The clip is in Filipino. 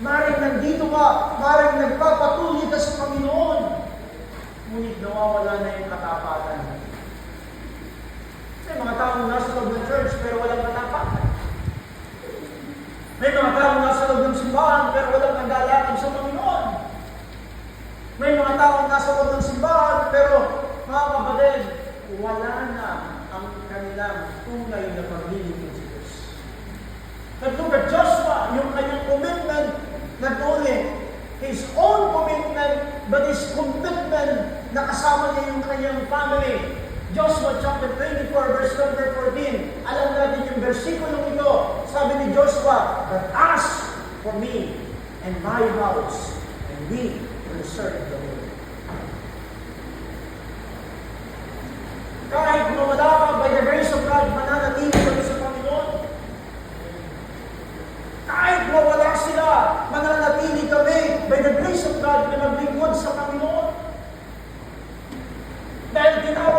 Maring nandito ka, maring nagpapatuloy ka sa Panginoon, ngunit nawawala na yung katapatan. May mga taong nasa loob ng church pero walang katapatan. May mga taong nasa loob ng simbahan pero walang naglalakad sa Panginoon. May mga taong nasa loob ng simbahan pero, mga kapatid, wala na ang kanilang tunay na pag-ibig ng Diyos. Katulad Joshua, yung kanyang commitment, not only his own commitment, but his commitment na kasama niya yung kanyang family. Joshua chapter 24, verse number 14. Alam natin yung versikulong ito. Sabi ni Joshua, "But as for me and my house, and we will serve the Lord." Kahit mawala ka, by the grace of God, mananatili kami sa Panginoon. Kahit mawala sila, mananatili kami by the grace of God na maglingkod sa Panginoon. Dahil tinawag